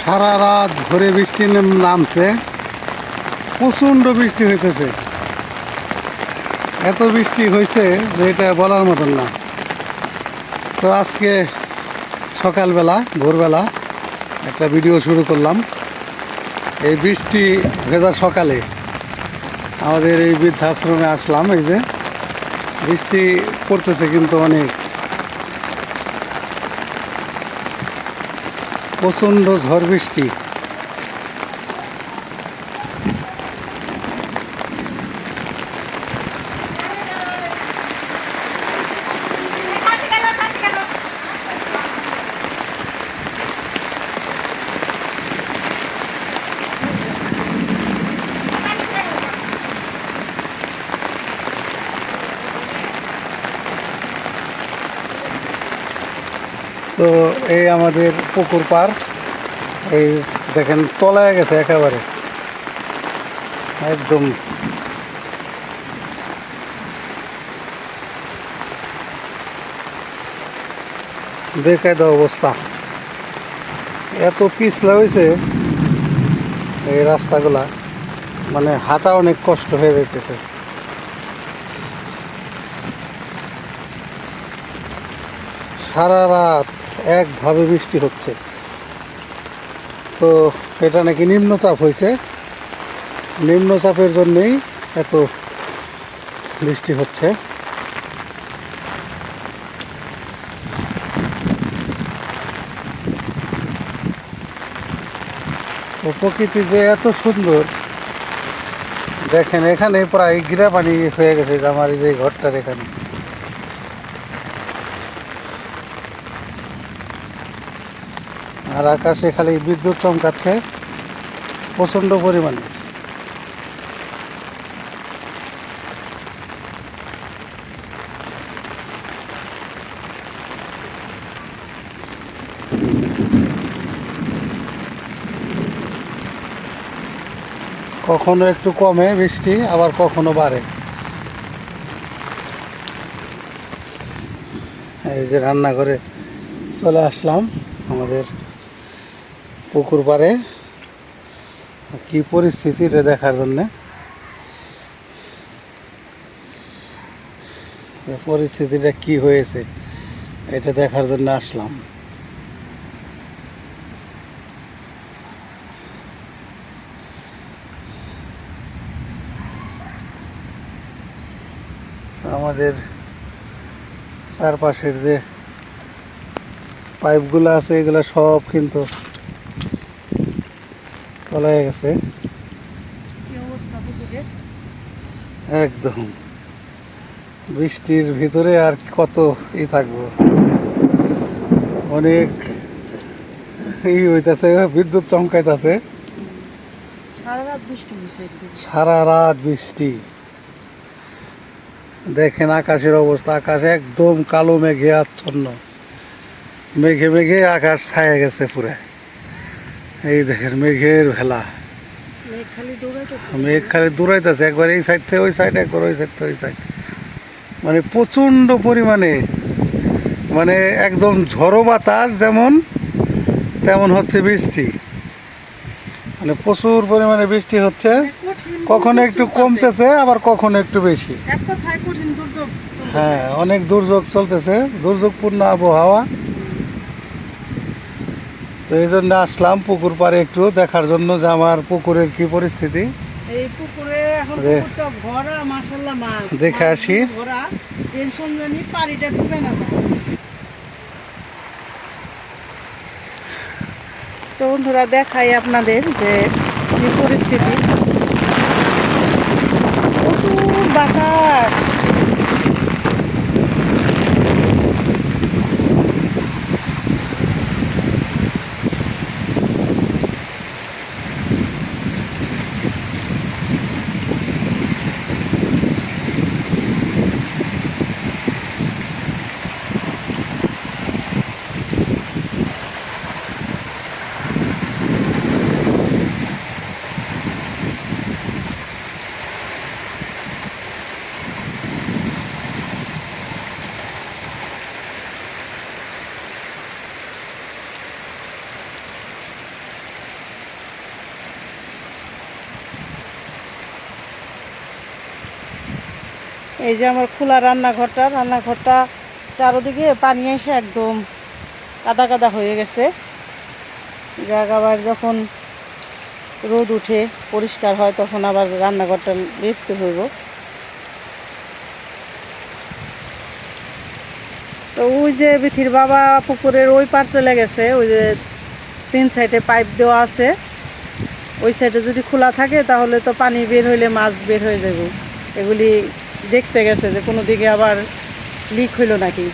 সারা রাত ধরে বৃষ্টি নামছে, প্রচণ্ড বৃষ্টি হইতেছে। এত বৃষ্টি হয়েছে যে এটা বলার মতন না। তো আজকে সকালবেলা ভোরবেলা একটা ভিডিও শুরু করলাম। এই বৃষ্টি ভেজা সকালে আমাদের এই বৃদ্ধাশ্রমে আসলাম। এই যে বৃষ্টি পড়তেছে কিন্তু অনেক, প্রচণ্ড ঝড় বৃষ্টি। তো এই আমাদের পুকুর পার, এই দেখেন তলায় গেছে একেবারে একদম। বেকায়দা অবস্থা, এত পিছলা হয়েছে এই রাস্তাগুলা, মানে হাঁটা অনেক কষ্ট হয়ে যেতেছে। সারা রাত একভাবে বৃষ্টি হচ্ছে। তো এটা নাকি নিম্নচাপ হয়েছে, নিম্নচাপের জন্যেই এত বৃষ্টি হচ্ছে। তো প্রকৃতি যে এত সুন্দর দেখেন, এখানে প্রায় গিরা পানি হয়ে গেছে আমার এই যে ঘরটার এখানে। আর আকাশে খালি বিদ্যুৎ চমকাচ্ছে প্রচণ্ড পরিমাণে। কখনো একটু কমে বৃষ্টি, আবার কখনো বাড়ে। এই যে রান্নাঘরে চলে আসলাম আমাদের পুকুর পাড়ে, কি পরিস্থিতি এটা দেখার জন্যে। পরিস্থিতিটা কি হয়েছে এটা দেখার জন্য আসলাম। আমাদের চারপাশের যে পাইপগুলো আছে এগুলো সব কিন্তু তলায় গেছে একদম। বৃষ্টির ভিতরে আর কত থাকবো, অনেক হইতেছে, বিদ্যুৎ চমকাইতেছে। সারা রাত বৃষ্টি। দেখেন আকাশের অবস্থা, আকাশ একদম কালো মেঘে আচ্ছন্ন, মেঘে মেঘে আকাশ ছায়া গেছে পুরো। এই দেখেন মেঘের ভেলা, মেঘ খালি দৌড়াইতেছে, একবার এই সাইড থেকে ওই সাইড, একবার ওই সাইড থেকে ওই সাইড। মানে প্রচণ্ড পরিমাণে, মানে একদম ঝড়ো বাতাস যেমন তেমন হচ্ছে বৃষ্টি। মানে প্রচুর পরিমাণে বৃষ্টি হচ্ছে, কখনো একটু কমতেছে আবার কখনো একটু বেশি। হ্যাঁ, অনেক দুর্যোগ চলতেছে, দুর্যোগপূর্ণ আবহাওয়া। তো এই জন্য আসলাম পুকুর পাড়ে একটু দেখার জন্য যে আমার পুকুরের কি পরিস্থিতি। এই পুকুরে এখন পুকুরটা ভরা, মাশাআল্লাহ মাছ দেখে আসি। ভরা, টেনশন জানি পানিটা ডুবে না যায়। তো বন্ধুরা দেখাই আপনাদের যে কি পরিস্থিতি, প্রচুর বাতাস। এই যে আমার খোলা রান্নাঘরটা চারোদিকে পানি এসে একদম কাদা কাদা হয়ে গেছে। আবার যখন রোদ উঠে পরিষ্কার হয় তখন আবার রান্নাঘরটা লিপতে হইব। তো ওই যে বিথির বাবা পুকুরের ওই পার চলে গেছে, ওই যে 3 সাইডে পাইপ দেওয়া আছে, ওই সাইডে যদি খোলা থাকে তাহলে তো পানি বের হইলে মাছ বের হয়ে যাবে। এগুলি দেখতে গেছে যে কোনো দিকে আবার লিক হইল নাকি।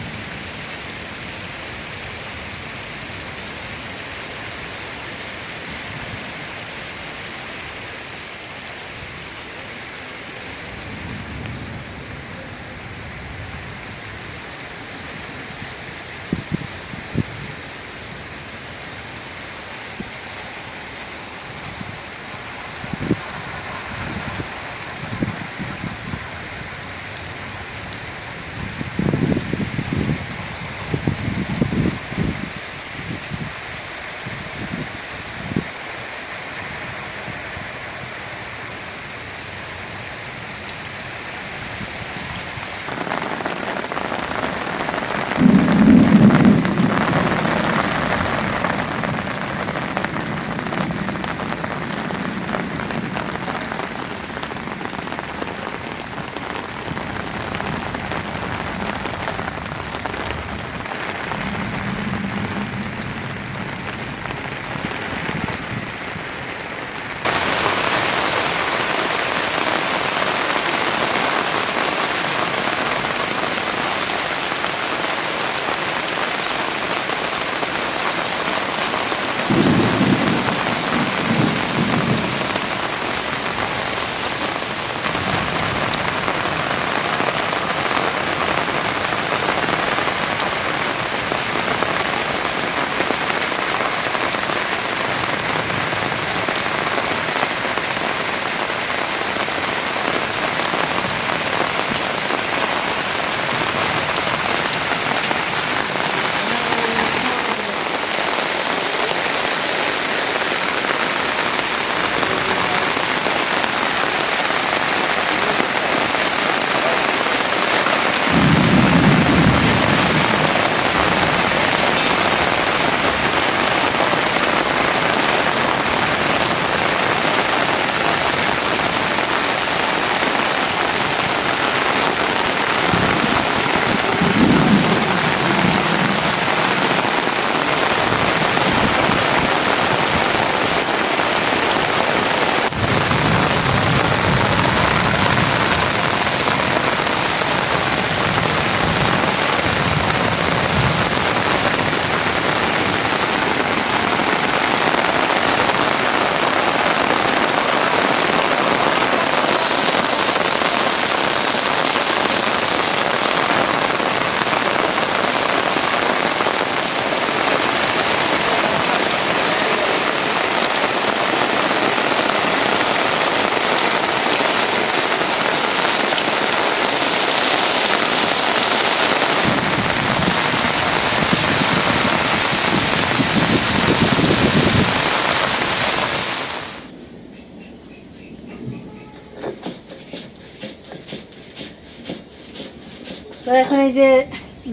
তো এখন এই যে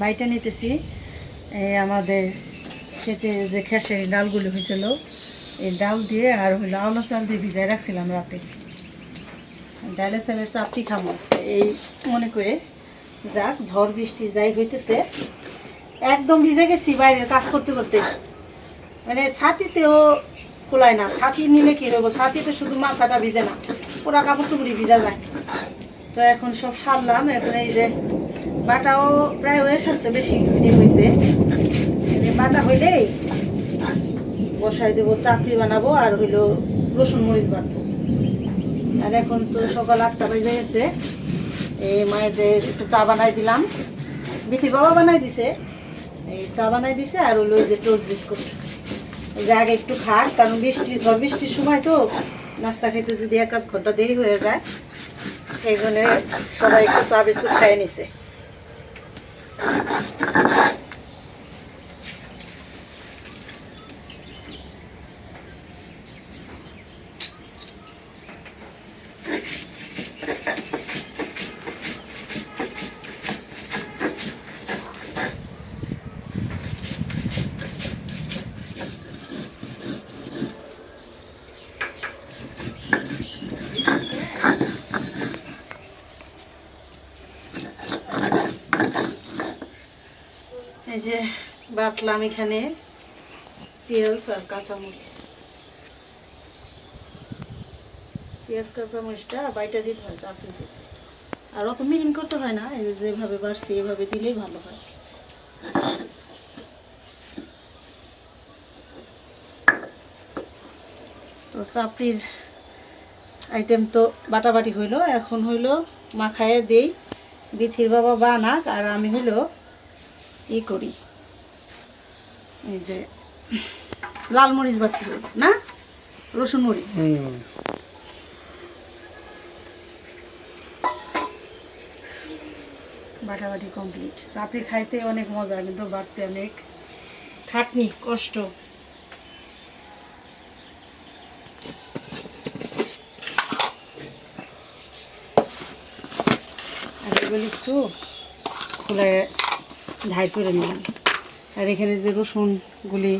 বাইটা নিতেছি, এই আমাদের ক্ষেতের যে খেসের ডালগুলো হয়েছিল এই ডাল দিয়ে আর হইলো আওলা চাল দিয়ে ভিজাই রাখছিলাম রাতে। ডালের চালের চাপটি খাবো আজকে এই মনে করে। যাক, ঝড় বৃষ্টি যাই হইতেছে, একদম ভিজে গেছি বাইরের কাজ করতে করতে। মানে ছাতিতেও কুলায় না, ছাতি নিলে কী হবো, ছাতিতে শুধু মাথাটা ভিজে না, পুরা কাপড় চুপড়ি ভিজা যায়। তো এখন সব সারলাম, এখন এই যে বাটাও প্রায় হয়ে সারছে, বেশি হয়েছে। বাটা হইলেই বসাই দেবো, চাপড়ি বানাবো আর হইলো রসুন মরিচ বাটবো। আর এখন তো সকাল 8টা বেজে গেছে, এই মায়েদের একটু চা বানাই দিলাম, বিথির বাবা বানাই দিছে, এই চা বানাই দিছে আর হইলো ওই যে টোস্ট বিস্কুট। এই যে আগে একটু খাক, কারণ ঝড় বৃষ্টির সময় তো নাস্তা খেতে যদি 1-1 ঘন্টা দেরি হয়ে যায়, এই জন্য সবাই একটু চা বিস্কুট খাইয়ে নিছে। এই যে বাটলাম এখানে পেঁয়াজ আর কাঁচামরিচ। পেঁয়াজ কাঁচামরিচটা বাইটা দিতে হয় চাপড়ির ভিতরে, আর অত মিহিন করতে হয় না, এই যে যেভাবে বাড়ছি এভাবে দিলেই ভালো হয়। তো চাপড়ির আইটেম তো বাটাবাটি হইলো, এখন হইলো মাখায়ে দেই, বিথির বাবা বানাক আর আমি হইলো ই করি, এই যে লাল মরিচ বাটি না রসুন মরিচ। বাটাবাটি কমপ্লিট। চাপড়ি খাইতে অনেক মজা, কিন্তু বাটতে অনেক খাটনি কষ্ট। আর এগুলো একটু খুলে ঢাই করে নিলাম। আর এখানে যে রসুনগুলি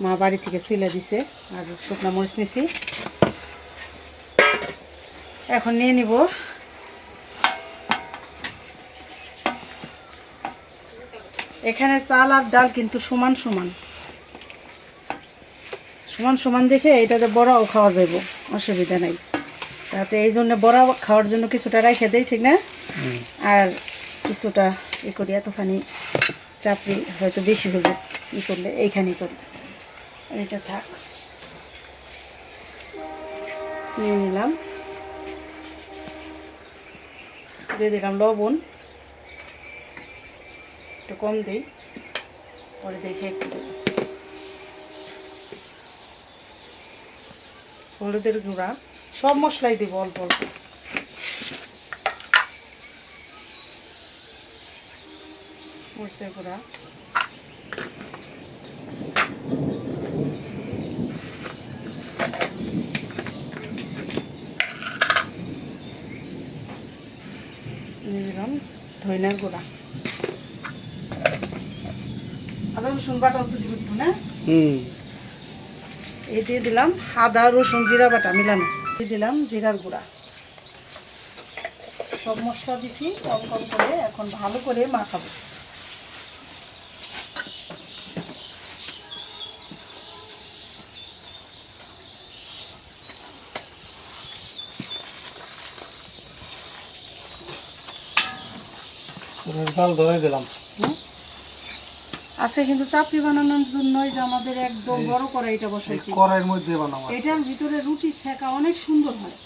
মা বাড়ি থেকে ছিলে দিছে, আর শুকনো মরিচ নিছি। এখন নিয়ে নিব এখানে চাল আর ডাল কিন্তু সমান সমান সমান সমান দেখে এটাতে বড়াও খাওয়া যাবে, অসুবিধা নাই। তাতে এই জন্য বড়া খাওয়ার জন্য কিছুটা রেখে দেই, ঠিক না? আর কিছুটা ই করি, এতখানি চাপড়ি হয়তো বেশি হবে ই করলে এইখানেই করি। আর এটা থাক, নিয়ে নিলাম, দিয়ে দিলাম লবণ, একটু কম দিই, পরে দেখে একটু দেব হলুদের গুঁড়া, সব মশলাই দিব অল্প অল্প। মরিচের গুঁড়া, দিলাম ধনিয়ার গুঁড়া, আদা রসুন বাটা তো একটু না, এই দিয়ে দিলাম আদা রসুন জিরা বাটা মিলানো, দিয়ে দিলাম জিরার গুঁড়া। সব মশলা দিছি কম কম করে, এখন ভালো করে মাখাবো। জাল ধরে দিলাম। আছে কিন্তু চাপড়ি বানানোর জন্যই যে আমাদের একদম বড় কড়াইটা বসাইছি, কড়াইয়ের মধ্যে বানাবো। এটার ভিতরে রুটি ছেঁকা অনেক সুন্দর হয়।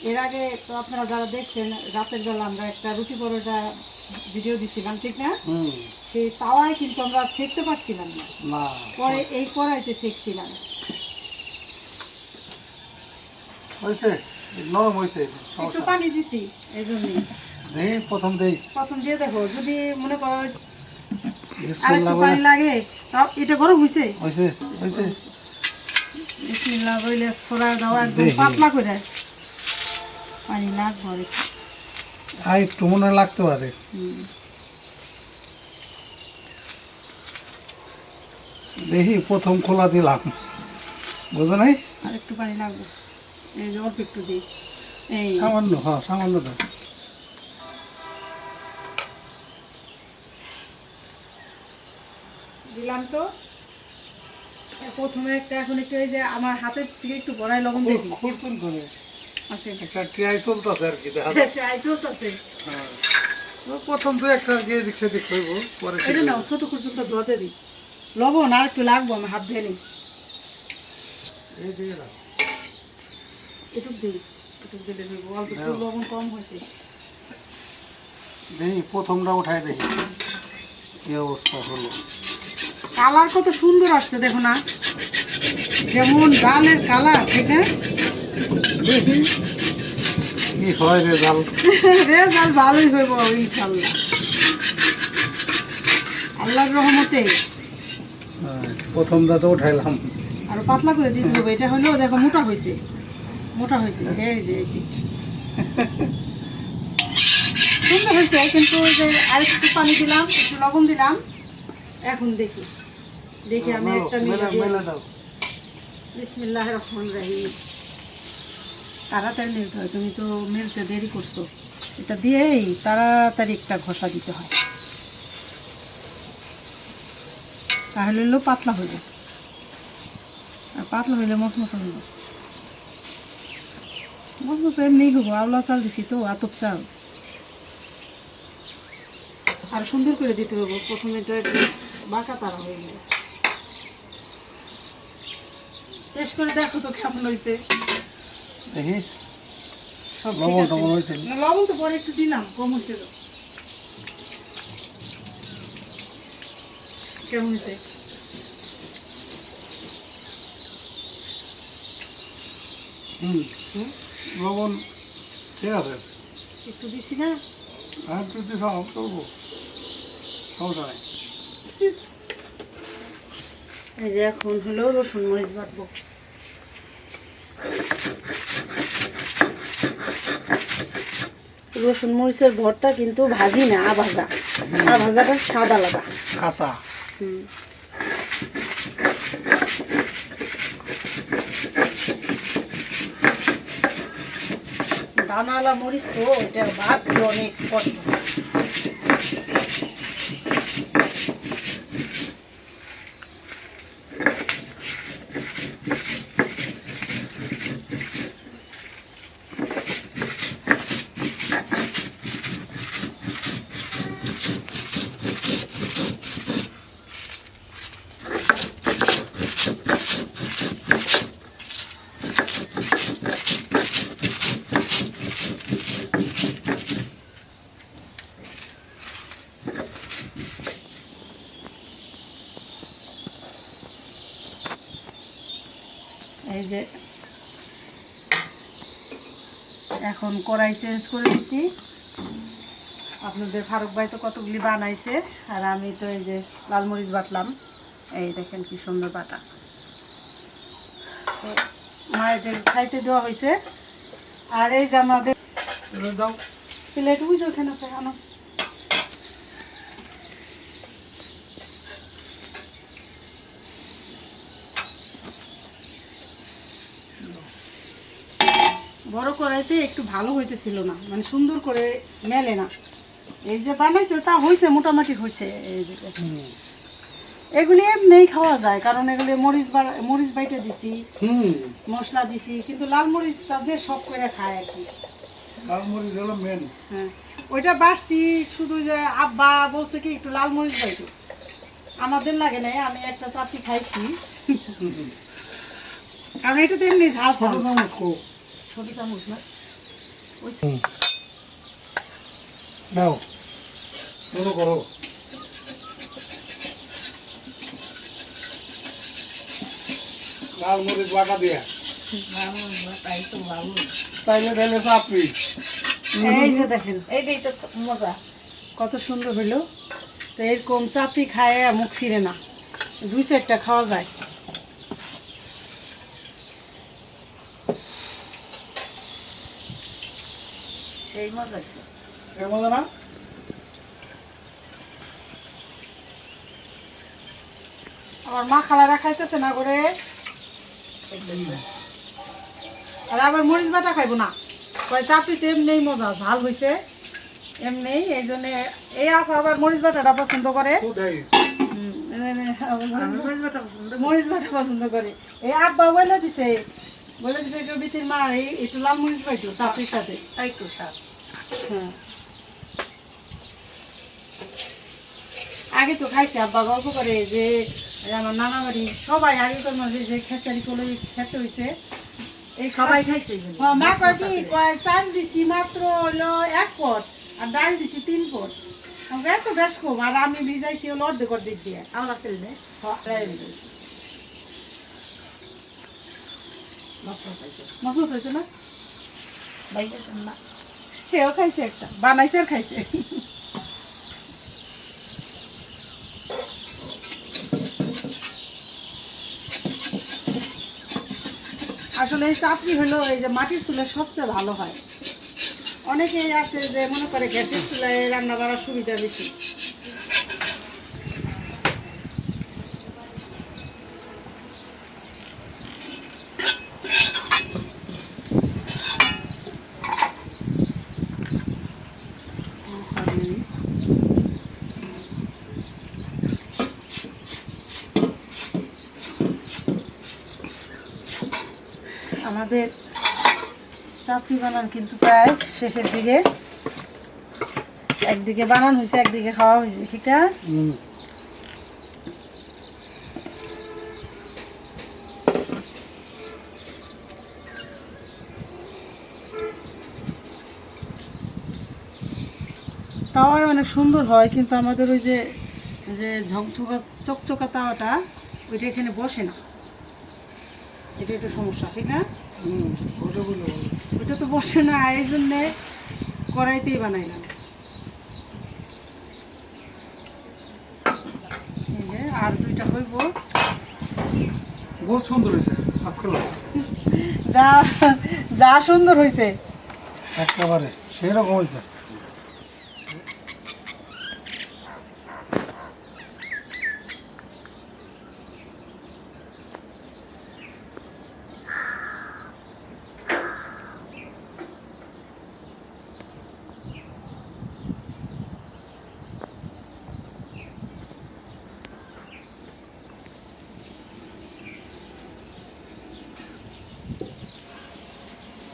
এর আগে তো আপনারা যারা দেখছেন, রাতের বেলা আমরা একটা রুটি পরোটা ভিডিও দিছিলাম, ঠিক না? সেই তাওয়ায় কিন্তু আমরা সেঁকতে পারছিলাম না, পরে এই কড়াইতে সেঁকছিলাম। হয়েছে, নরম হয়েছে, একটু পানি দিছি এই জন্যই। প্রথম দিয়ে দেখো, যদি মনে করো আর একটু পানি লাগে, তাও এটা গরম হয়েছে। বিসমিল্লাহ বলে ছড়ায় দাও, একদম পাতলা করে পানি লাগবে আর একটু মনে লাগতে পারে। দেখি প্রথম খোলা দিলাম, বুঝো নাই, আর একটু পানি লাগবে, এই যে অল্প একটু দিই, এই সামান্য, হ্যাঁ সামান্য দাও। দিলাম তো প্রথমে একটা, এখন একটু এই যে আমার হাতের থেকে একটু বড়াই লবণ দিয়ে দিই। খুলছেন করে আছে একটা ট্রাই চলতেছে আর কি, দেখা ট্রাই চলতেছে। প্রথম তো একটা গিয়ে দিক সেদিক হইব, পরে এটা নাও ছোট খুচুরটা ধোয়াতে দিই, লবণ আর একটু লাগবো, আমি হাত ধুয়ে নিই। এই দিয়ে দাও, এটুক দিই, এটুক দিলে হইব, অল্প একটু লবণ কম হয়েছে। দেখি প্রথমটা উঠাই দেখি কি অবস্থা হলো। কালার কত সুন্দর আসছে দেখো না, যেমন ডালের কালার, ঠিক না? দেখি কি হয় রেজাল্ট। রেজাল্ট ভালোই হইব ইনশাল্লাহ, আল্লাহর রহমতে। প্রথমটা তো উঠাইলাম, আর পাতলা করে দিতে হবে, এটা হলেও দেখো মোটা হয়েছে, মোটা হয়েছে, এই যে সুন্দর হয়েছে। কিন্তু ওই যে আর একটু পানি দিলাম, একটু লবণ দিলাম। এখন দেখি আমি একটা বিসমিল্লাহির রহমানির রহিম। তাড়াতাড়ি মেলতে হয়, তুমি তো মেলতে দেরি করছো। এটা দিয়েই তাড়াতাড়ি একটা ঘষা দিতে হয়। তাহলে হলো পাতলা হইব, আর পাতলা হইলে মচমচা হইব। মচমচা এমনি হবো, আওলা চাল দিছি তো, আতপ চাল। আর সুন্দর করে দিতে হবে, প্রথমে এটা একটু বাঁকা তারা হয়ে গেল। টেস্ট করে দেখো তো কেমন হয়েছে। দেখি সব ঠিক লবণ আছে। টবণ হয়েছে? না, লবণ তো পরে একটু দিলাম, কম হয়েছিল। কেমন হয়েছে? হুম, লবণ ঠিক আছে। একটু দিছি না? হ্যাঁ, তুই তো সব করবো, সমস্যা নেই। এই যে এখন হলো রসুন মরিচ বাটবো। রসুন মরিচের ভর্তা কিন্তু ভাজি না, আভাজা। আভাজাটা স্বাদ আলাদা। কাঁচা। হুম। দানাওয়ালা মরিচ তো, এটা বাটতে অনেক কষ্ট। এই যে এখন কড়াই চেঞ্জ করে দিছি। আপনাদের ফারুক ভাই তো কতগুলি বানাইছে, আর আমি তো এই যে লাল মরিচ বাটলাম। এই দেখেন কি সুন্দর বাটা। তো মায়েদের খাইতে দেওয়া হয়েছে। আর এই যে আমাদের দাও। প্লেট বুঝো ওখানে আছে কেন। বড় কড়াইতে একটু ভালো হইতেছিল না, মানে সুন্দর করে মেলে না। এই যে বানাইছে তা হয়েছে, মোটামুটি হয়েছে। এই যে হুম, এগুলি এমনিই খাওয়া যায়, কারণ এগুলি মরিচ বাইটে দিছি, হুম, মশলা দিছি, কিন্তু লাল মরিচটা যে সব করে খায় আর কি। লাল মরিচ হলো মেন। হ্যাঁ, ওইটা বাড়ছি শুধু যে আব্বা বলছে কি একটু লাল মরিচ বাইটে, আমাদের লাগে নাই। আমি একটা চাপটি খাইছি, কারণ এটা তো এমনি ঝাল ঝাল। ছোট চামচ না ওই নাও, শুরু করো। লাল মরিচ বাটা দিয়ে চাইলে ঢেলে চাপি। এই যে দেখেন, এইটাই তো মজা, কত সুন্দর হইলো। তো এরকম চাপটি খায় মুখ ফিরে না, 2-4টা খাওয়া যায়। সেই মজা আছে। এর মজা না? আমার মা খালারা খাইতেছে না করে, আর আবার মরিচ বাটা খাইবো না, কয় চাপড়িতে এমনি মজা, ঝাল হয়েছে এমনি। এই জন্য এই আপা আবার মরিচ বাটাটা পছন্দ করে। কোথায়? মরিচ বাটা পছন্দ করে। এই আব্বা বলে দিছে কেউ বিতির মা এই একটু লাল মরিচ পাইতো চাপড়ির সাথে, তাই তো স্বাদ। হ্যাঁ, আগে তো খাইছে আব্বা গল্প করে যে আমার নানা বাড়ি সবাই আগেকার মাঝে যে খেসারি কলে খেতে হয়েছে, এই সবাই খাইছে। মা কয়েছি কয় চাল দিছি মাত্র হলো 1 পট, আর ডাল দিছি 3 পট। এত বেশ কম, আর আমি ভিজাইছি হলো অর্ধেক দিয়ে। আমার ছেলে নেই মশলা হয়েছে না, বাইকেছেন না, সেও খাইছে, একটা বানাইছে আর খাইছে। আসলে এই চাপড়ি হলো এই যে মাটির চুলে সবচেয়ে ভালো হয়। অনেকেই আছে যে মনে করে গ্যাসের চুলায় রান্না করার সুবিধা বেশি। আমাদের চাপড়ি বানান কিন্তু প্রায় শেষের দিকে, একদিকে বানান হয়েছে একদিকে খাওয়া হয়েছে, ঠিক না? তাওয়াই অনেক সুন্দর হয়, কিন্তু আমাদের ওই যে যে ঝকঝকা চকচকা তাওয়াটা ওইটা এখানে বসে না, এটা একটু সমস্যা, ঠিক না? ওইটা তো বসে না, এই জন্যে কড়াইতেই বানাইলাম। এই যে আর দুইটা হইব। বহুত সুন্দর হয়েছে আজকাল, যা যা সুন্দর হয়েছে একেবারে সেই রকম হয়েছে।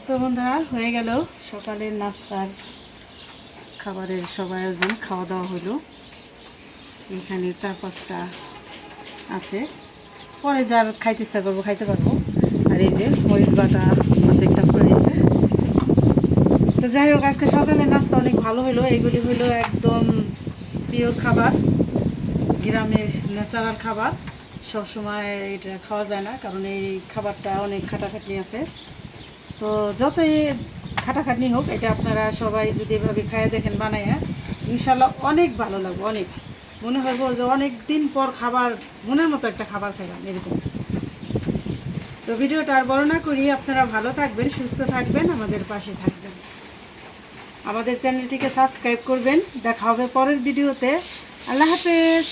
তো বন্ধুরা, হয়ে গেল সকালের নাস্তার খাবারের সব আয়োজন, খাওয়া দাওয়া হলো। এখানে 4-5টা আছে, পরে যার খাইতে ইচ্ছা করবো খাইতে পারবো। আর এই যে মরিচ বাটা অর্ধেকটা করে দিয়েছে। তো যাই হোক, আজকে সকালের নাস্তা অনেক ভালো হলো। এগুলি হলো একদম পিওর খাবার, গ্রামের ন্যাচারাল খাবার। সবসময় এটা খাওয়া যায় না, কারণ এই খাবারটা অনেক খাটাখাটনি আছে। তো যতই খাটাখাটনি হোক, এটা আপনারা সবাই যদি এভাবে খাইয়ে দেখেন বানাইয়া, ইনশাল্লাহ অনেক ভালো লাগবে। অনেক মনে হইব যে অনেক দিন পর খাবার, মনের মতো একটা খাবার খাইলাম এরকম। তো ভিডিওটা আর বড় না করি, আপনারা ভালো থাকবেন, সুস্থ থাকবেন, আমাদের পাশে থাকবেন, আমাদের চ্যানেলটিকে সাবস্ক্রাইব করবেন। দেখা হবে পরের ভিডিওতে। আল্লাহ হাফেজ।